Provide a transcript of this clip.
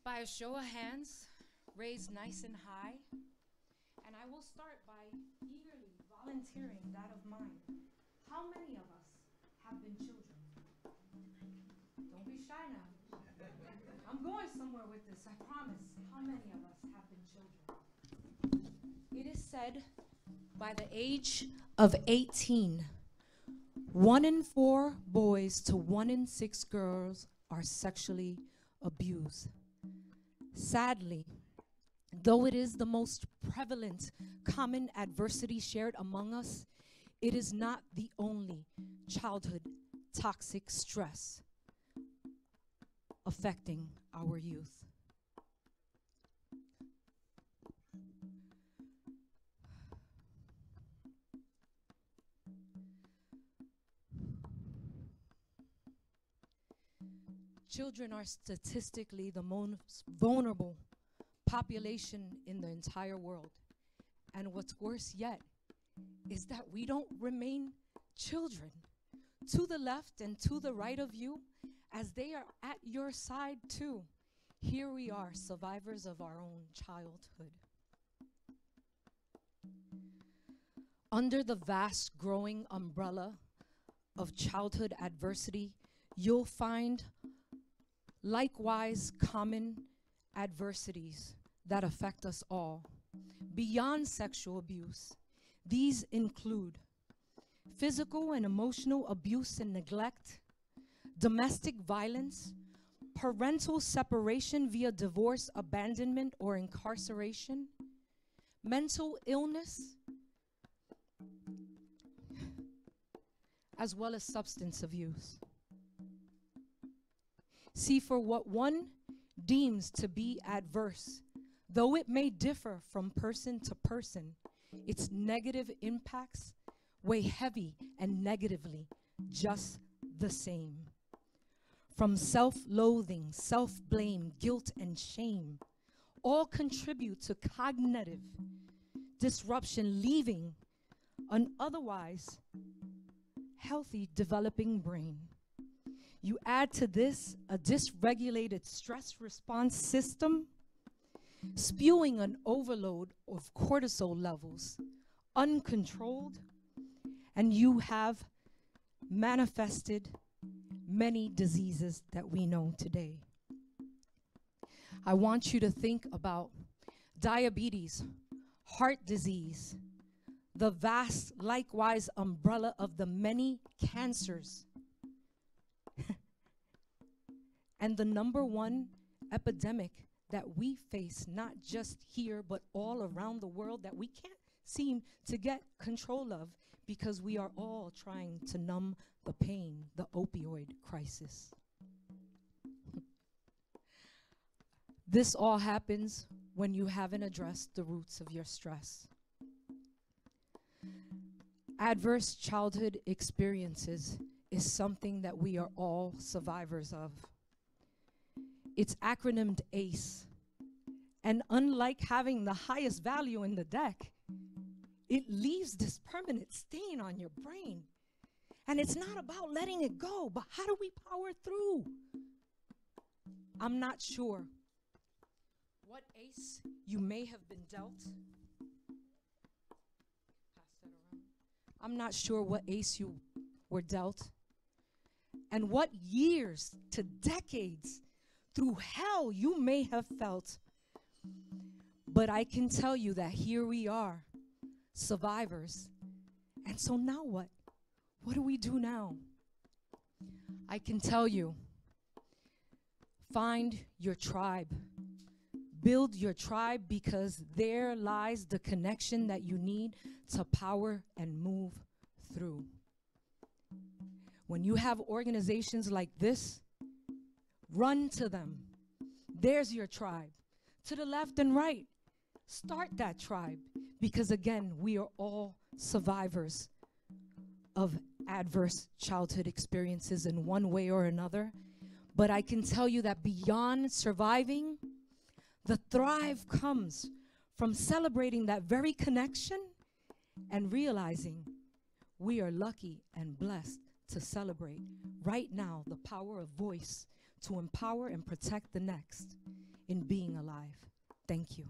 By a show of hands, raised nice and high. And I will start by eagerly volunteering that of mine. How many of us have been children? Don't be shy now. I'm going somewhere with this, I promise. How many of us have been children? It is said by the age of 18, 1 in 4 boys to 1 in 6 girls are sexually abused. Sadly, though it is the most prevalent common adversity shared among us, it is not the only childhood toxic stress affecting our youth. Children are statistically the most vulnerable population in the entire world. And what's worse yet is that we don't remain children. To the left and to the right of you, as they are at your side too, here we are, survivors of our own childhood. Under the vast growing umbrella of childhood adversity, you'll find likewise common adversities that affect us all. Beyond sexual abuse, these include physical and emotional abuse and neglect, domestic violence, parental separation via divorce, abandonment, or incarceration, mental illness, as well as substance abuse. See, for what one deems to be adverse, though it may differ from person to person, its negative impacts weigh heavy and negatively just the same. From self-loathing, self-blame, guilt, and shame, all contribute to cognitive disruption, leaving an otherwise healthy developing brain. You add to this a dysregulated stress response system, spewing an overload of cortisol levels, uncontrolled, and you have manifested many diseases that we know today. I want you to think about diabetes, heart disease, the vast, likewise, umbrella of the many cancers. And the #1 epidemic that we face, not just here, but all around the world, that we can't seem to get control of because we are all trying to numb the pain, the opioid crisis. This all happens when you haven't addressed the roots of your stress. Adverse childhood experiences is something that we are all survivors of. It's acronymed ACE. And unlike having the highest value in the deck, it leaves this permanent stain on your brain. And it's not about letting it go, but how do we power through? I'm not sure what ace you may have been dealt. Pass that around. I'm not sure what ace you were dealt, and what years to decades through hell you may have felt. But I can tell you that here we are, survivors. And so now what? What do we do now? I can tell you, find your tribe. Build your tribe, because there lies the connection that you need to power and move through. When you have organizations like this, run to them. There's your tribe. To the left and right, start that tribe, because again, we are all survivors of adverse childhood experiences in one way or another. But I can tell you that beyond surviving, the thrive comes from celebrating that very connection and realizing we are lucky and blessed to celebrate right now the power of voice to empower and protect the next. in being alive. Thank you.